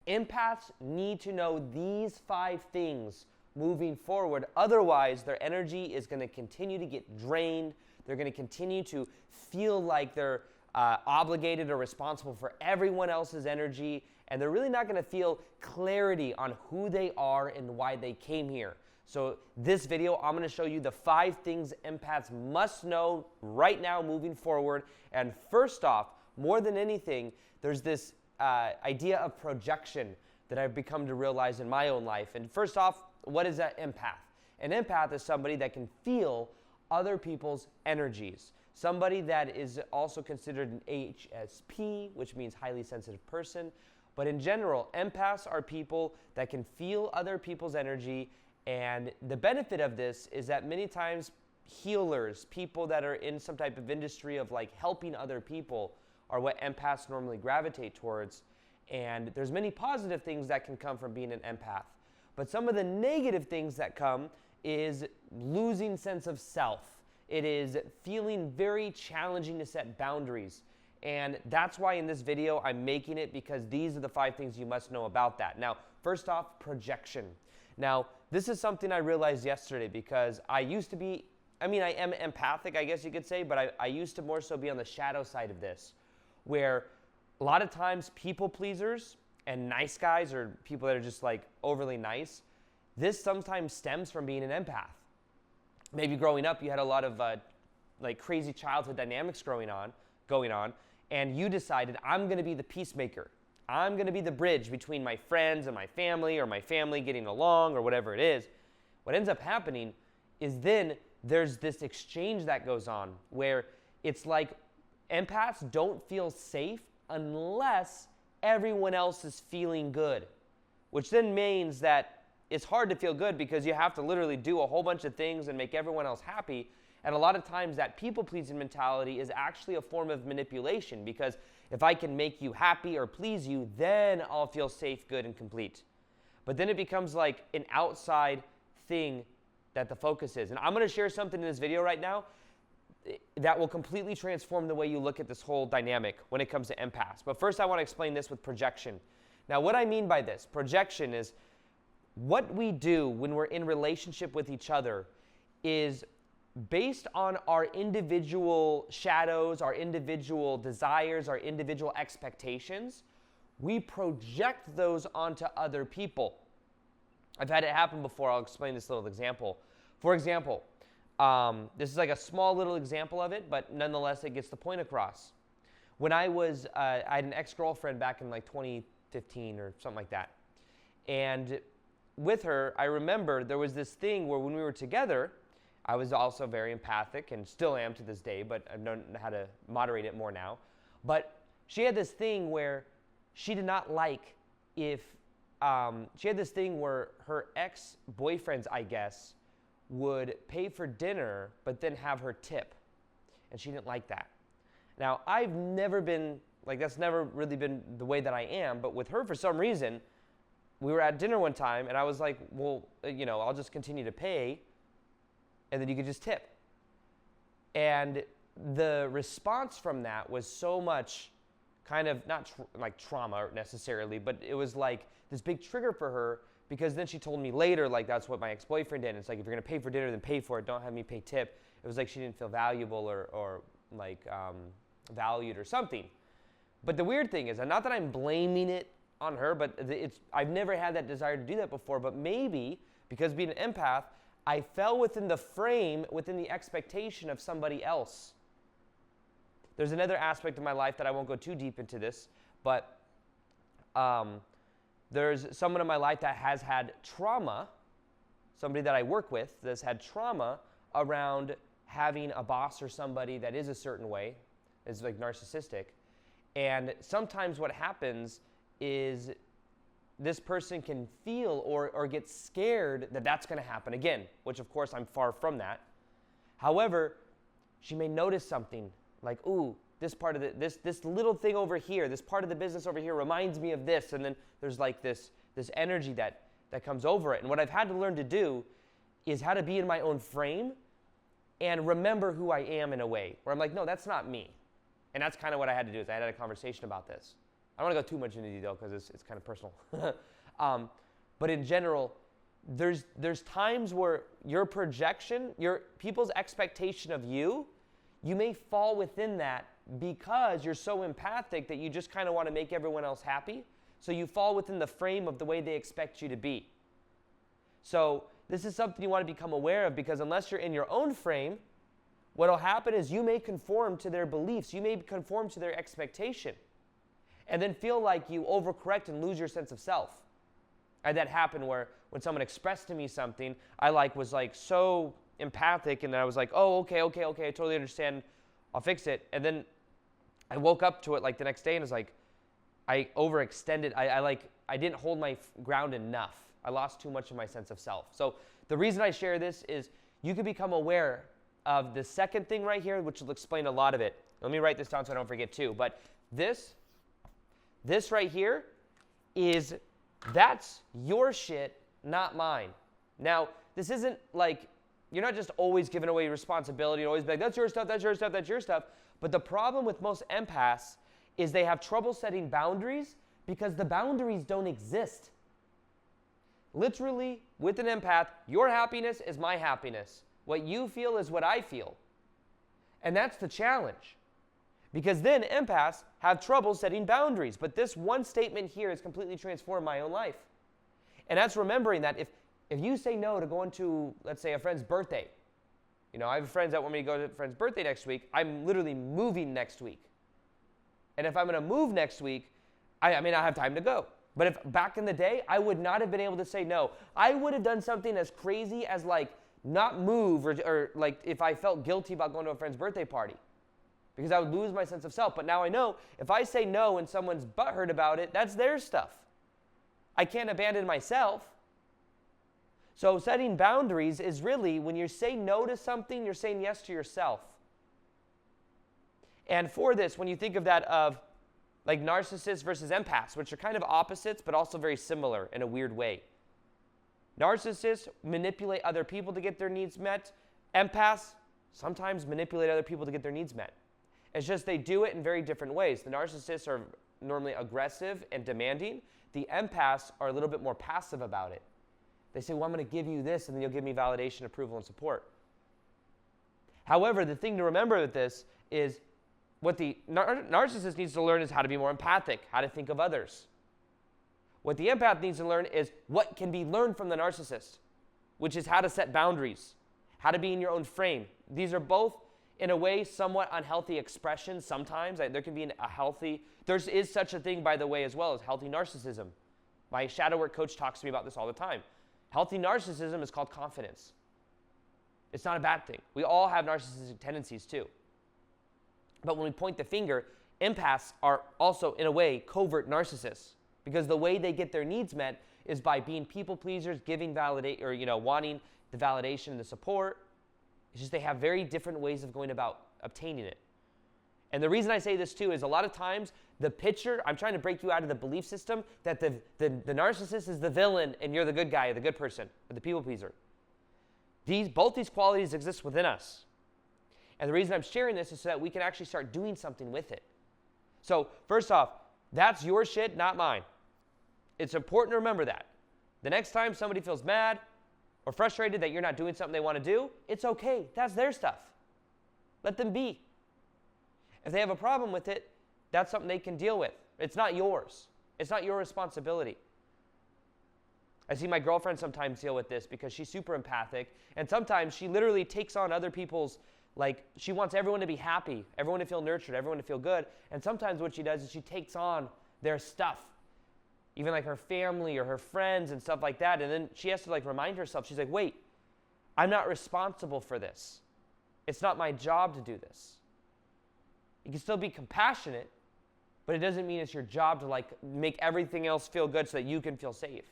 Empaths need to know these 5 things moving forward. Otherwise, their energy is going to continue to get drained. They're going to continue to feel like they're obligated or responsible for everyone else's energy, and they're really not going to feel clarity on who they are and why they came here. So this video, I'm going to show you the 5 things empaths must know right now moving forward. And first off, more than anything, there's this idea of projection that I've become to realize in my own life. And first off, what is an empath? An empath is somebody that can feel other people's energies. Somebody that is also considered an HSP, which means highly sensitive person. But in general, empaths are people that can feel other people's energy. And the benefit of this is that many times healers, people that are in some type of industry of like helping other people, are what empaths normally gravitate towards. And there's many positive things that can come from being an empath. But some of the negative things that come is losing sense of self. It is feeling very challenging to set boundaries. And that's why in this video I'm making it, because these are the 5 things you must know about that. Now, first off, projection. Now, this is something I realized yesterday, because I used to be, I am empathic, I guess you could say, but I used to more so be on the shadow side of this, where a lot of times people pleasers and nice guys, or people that are just like overly nice, this sometimes stems from being an empath. Maybe growing up you had a lot of like crazy childhood dynamics going on, and you decided, I'm going to be the peacemaker. I'm going to be the bridge between my friends and my family, or my family getting along, or whatever it is. What ends up happening is then there's this exchange that goes on where it's like empaths don't feel safe unless everyone else is feeling good, which then means that it's hard to feel good because you have to literally do a whole bunch of things and make everyone else happy. And a lot of times that people-pleasing mentality is actually a form of manipulation, because if I can make you happy or please you, then I'll feel safe, good, and complete. But then it becomes like an outside thing that the focus is. And I'm going to share something in this video right now that will completely transform the way you look at this whole dynamic when it comes to empaths. But first I want to explain this with projection. Now, what I mean by this, projection, is what we do when we're in relationship with each other is based on our individual shadows, our individual desires, our individual expectations. We project those onto other people. I've had it happen before. I'll explain this little example. For example, this is like a small little example of it, but nonetheless it gets the point across. When I had an ex-girlfriend back in like 2015 or something like that. And with her, I remember there was this thing where when we were together, I was also very empathic, and still am to this day, but I've known how to moderate it more now. But she had this thing where she did not like if, she had this thing where her ex-boyfriends, I guess, would pay for dinner, but then have her tip. And she didn't like that. Now, I've never been, like, that's never really been the way that I am, but with her, for some reason, we were at dinner one time, and I was like, well, I'll just continue to pay, and then you could just tip. And the response from that was so much kind of, not like trauma necessarily, but it was like this big trigger for her, because then she told me later, like, that's what my ex-boyfriend did. It's like, if you're going to pay for dinner, then pay for it. Don't have me pay tip. It was like she didn't feel valuable or like valued or something. But the weird thing is, and not that I'm blaming it on her, but I've never had that desire to do that before, but maybe because being an empath, I fell within the frame, within the expectation of somebody else. There's another aspect of my life that I won't go too deep into this, but there's someone in my life that has had trauma, somebody that I work with that's had trauma around having a boss or somebody that is a certain way, is like narcissistic. And sometimes what happens is this person can feel or get scared that that's going to happen again, which of course I'm far from that. However, she may notice something like, ooh, this part of this little thing over here, this part of the business over here reminds me of this, and then there's like this energy that comes over it. And what I've had to learn to do is how to be in my own frame and remember who I am in a way, where I'm like, no, that's not me. And that's kind of what I had to do, is I had a conversation about this. I don't want to go too much into detail because it's kind of personal. But in general, there's times where your projection, your people's expectation of you, you may fall within that because you're so empathic that you just kind of want to make everyone else happy. So you fall within the frame of the way they expect you to be. So this is something you want to become aware of, because unless you're in your own frame, what will happen is you may conform to their beliefs. You may conform to their expectation and then feel like you overcorrect and lose your sense of self. I had that happen where when someone expressed to me something, I was so empathic, and I was like, oh, okay, I totally understand. I'll fix it. And then I woke up to it the next day and was like, I overextended. I didn't hold my ground enough. I lost too much of my sense of self. So the reason I share this is you can become aware of the second thing right here, which will explain a lot of it. Let me write this down so I don't forget too. But this right here that's your shit, not mine. Now, this isn't you're not just always giving away responsibility and always be like, that's your stuff, that's your stuff, that's your stuff. But the problem with most empaths is they have trouble setting boundaries because the boundaries don't exist. Literally, with an empath, your happiness is my happiness. What you feel is what I feel. And that's the challenge. Because then empaths have trouble setting boundaries. But this one statement here has completely transformed my own life. And that's remembering that if you say no to going to, let's say, a friend's birthday, I have friends that want me to go to a friend's birthday next week, I'm literally moving next week. And if I'm going to move next week, I may not have time to go. But if back in the day, I would not have been able to say no. I would have done something as crazy as not move or if I felt guilty about going to a friend's birthday party, because I would lose my sense of self. But now I know if I say no and someone's butthurt about it, that's their stuff. I can't abandon myself. So setting boundaries is really when you say no to something, you're saying yes to yourself. And for this, when you think of that of narcissists versus empaths, which are kind of opposites but also very similar in a weird way. Narcissists manipulate other people to get their needs met. Empaths sometimes manipulate other people to get their needs met. It's just they do it in very different ways. The narcissists are normally aggressive and demanding. The empaths are a little bit more passive about it. They say, well, I'm going to give you this, and then you'll give me validation, approval, and support. However, the thing to remember with this is what the narcissist needs to learn is how to be more empathic, how to think of others. What the empath needs to learn is what can be learned from the narcissist, which is how to set boundaries, how to be in your own frame. These are both, in a way, somewhat unhealthy expressions sometimes. There can be there is such a thing, by the way, as well as healthy narcissism. My shadow work coach talks to me about this all the time. Healthy narcissism is called confidence. It's not a bad thing. We all have narcissistic tendencies too. But when we point the finger, empaths are also, in a way, covert narcissists, because the way they get their needs met is by being people pleasers, giving validate, or wanting the validation and the support. It's just they have very different ways of going about obtaining it. And the reason I say this too is a lot of times the picture, I'm trying to break you out of the belief system that the narcissist is the villain and you're the good guy, the good person, or the people pleaser. Both these qualities exist within us. And the reason I'm sharing this is so that we can actually start doing something with it. So first off, that's your shit, not mine. It's important to remember that. The next time somebody feels mad or frustrated that you're not doing something they want to do, it's okay. That's their stuff. Let them be. If they have a problem with it, that's something they can deal with. It's not yours. It's not your responsibility. I see my girlfriend sometimes deal with this because she's super empathic, and sometimes she literally takes on other people's, she wants everyone to be happy, everyone to feel nurtured, everyone to feel good, and sometimes what she does is she takes on their stuff, even her family or her friends and stuff like that, and then she has to remind herself, she's like, wait, I'm not responsible for this. It's not my job to do this. You can still be compassionate, but it doesn't mean it's your job to make everything else feel good so that you can feel safe.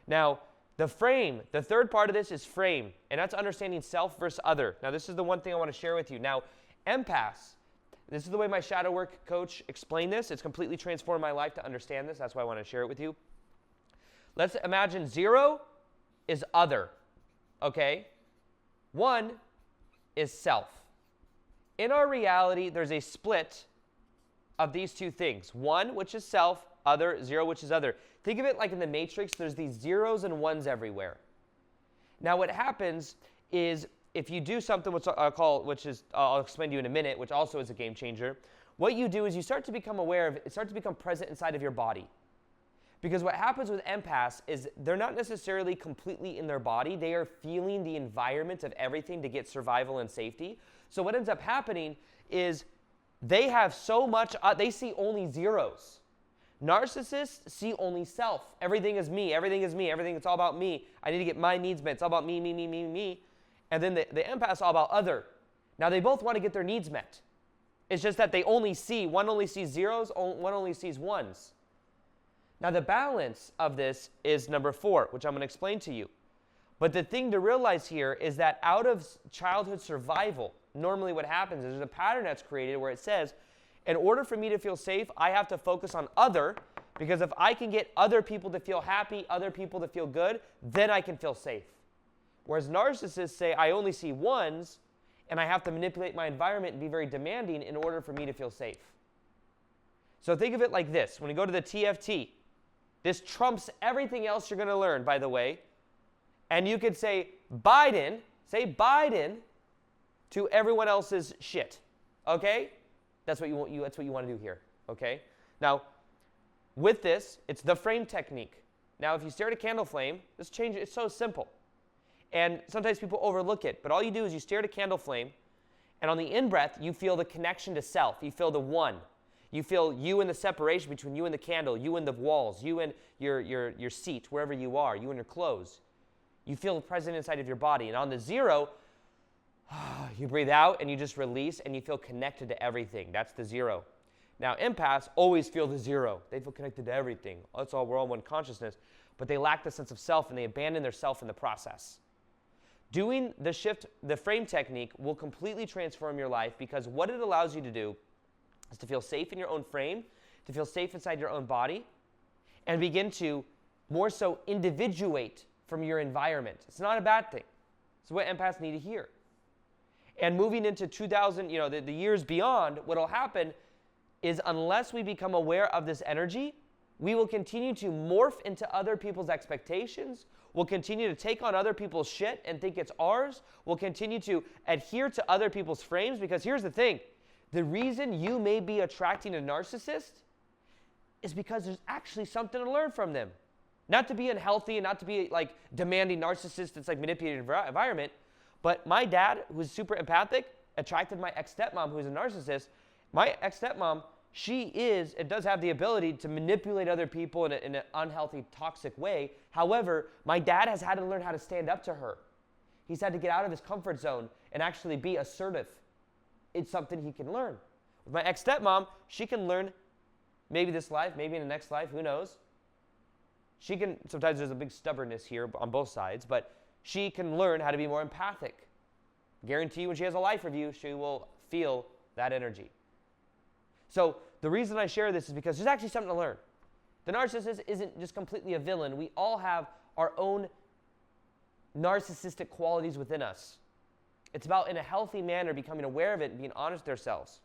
Now, the third part of this is frame, and that's understanding self versus other. Now, this is the one thing I want to share with you. Now, empaths, this is the way my shadow work coach explained this. It's completely transformed my life to understand this. That's why I want to share it with you. Let's imagine 0 is other, okay? 1 is self. In our reality, there's a split of these two things. 1, which is self, other, 0, which is other. Think of it like in the Matrix, there's these zeros and ones everywhere. Now what happens is if you do something which I'll explain to you in a minute, which also is a game changer, what you do is you start to become aware of, it starts to become present inside of your body. Because what happens with empaths is they're not necessarily completely in their body. They are feeling the environment of everything to get survival and safety. So what ends up happening is they have so much, they see only zeros. Narcissists see only self. Everything is me, everything is me, everything, it's all about me. I need to get my needs met. It's all about me, me, me, me, me. And then the empath's all about other. Now they both want to get their needs met. It's just that one only sees zeros, one only sees ones. Now the balance of this is number 4, which I'm going to explain to you. But the thing to realize here is that out of childhood survival, normally what happens is there's a pattern that's created where it says, in order for me to feel safe, I have to focus on other, because if I can get other people to feel happy, other people to feel good, then I can feel safe. Whereas narcissists say, I only see ones, and I have to manipulate my environment and be very demanding in order for me to feel safe. So think of it like this. When you go to the TFT, this trumps everything else you're going to learn, by the way. And you could say Biden to everyone else's shit. Okay? That's what you want to do here. Okay? Now, with this, it's the frame technique. Now, if you stare at a candle flame, it's so simple. And sometimes people overlook it. But all you do is you stare at a candle flame, and on the in-breath, you feel the connection to self. You feel the one. You feel you and the separation between you and the candle, you and the walls, you and your seat, wherever you are, you and your clothes. You feel present inside of your body. And on the 0, you breathe out and you just release and you feel connected to everything. That's the 0. Now, empaths always feel the 0. They feel connected to everything. That's all, we're all one consciousness. But they lack the sense of self and they abandon their self in the process. Doing the shift, the frame technique will completely transform your life, because what it allows you to do is to feel safe in your own frame, to feel safe inside your own body, and begin to more so individuate from your environment. It's not a bad thing. It's what empaths need to hear. And moving into 2000, the years beyond, what will happen is unless we become aware of this energy, we will continue to morph into other people's expectations. We'll continue to take on other people's shit and think it's ours. We'll continue to adhere to other people's frames, because here's the thing. The reason you may be attracting a narcissist is because there's actually something to learn from them. Not to be unhealthy and not to be like demanding narcissist that's like manipulated environment, but my dad, who's super empathic, attracted my ex-stepmom, who's a narcissist. My ex-stepmom, it does have the ability to manipulate other people in an unhealthy, toxic way. However, my dad has had to learn how to stand up to her. He's had to get out of his comfort zone and actually be assertive. It's something he can learn. With my ex-stepmom, she can learn maybe this life, maybe in the next life, who knows. Sometimes there's a big stubbornness here on both sides, but she can learn how to be more empathic. Guarantee you when she has a life review, she will feel that energy. So the reason I share this is because there's actually something to learn. The narcissist isn't just completely a villain. We all have our own narcissistic qualities within us. It's about, in a healthy manner, becoming aware of it and being honest with ourselves.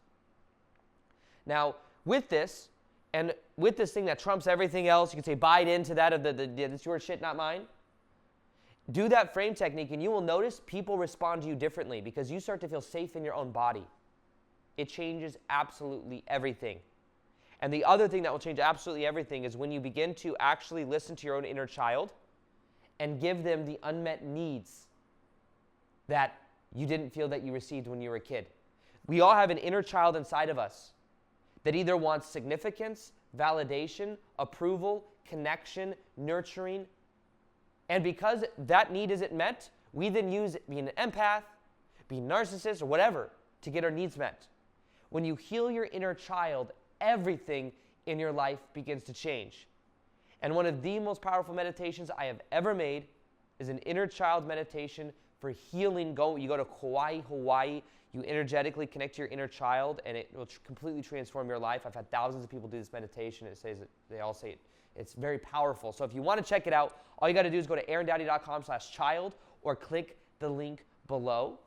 Now, with this, and with this thing that trumps everything else, you can say, buy into that of it's your shit, not mine. Do that frame technique, and you will notice people respond to you differently because you start to feel safe in your own body. It changes absolutely everything. And the other thing that will change absolutely everything is when you begin to actually listen to your own inner child and give them the unmet needs that you didn't feel that you received when you were a kid. We all have an inner child inside of us that either wants significance, validation, approval, connection, nurturing. And because that need isn't met, we then use being an empath, being narcissist, or whatever to get our needs met. When you heal your inner child, everything in your life begins to change. And one of the most powerful meditations I have ever made is an inner child meditation for healing. You go to Kauai, Hawaii, you energetically connect to your inner child, and it will completely transform your life. I've had thousands of people do this meditation. They all say it's very powerful. So if you want to check it out, all you got to do is go to aarondowdy.com/child or click the link below.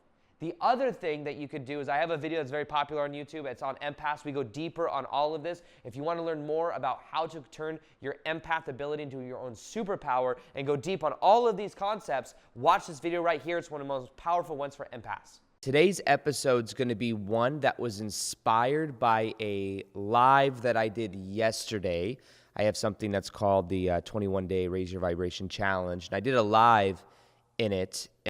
The other thing that you could do is I have a video that's very popular on YouTube. It's on empaths. We go deeper on all of this. If you want to learn more about how to turn your empath ability into your own superpower and go deep on all of these concepts, watch this video right here. It's one of the most powerful ones for empaths. Today's episode is going to be one that was inspired by a live that I did yesterday. I have something that's called the 21-day Raise Your Vibration Challenge, and I did a live in it.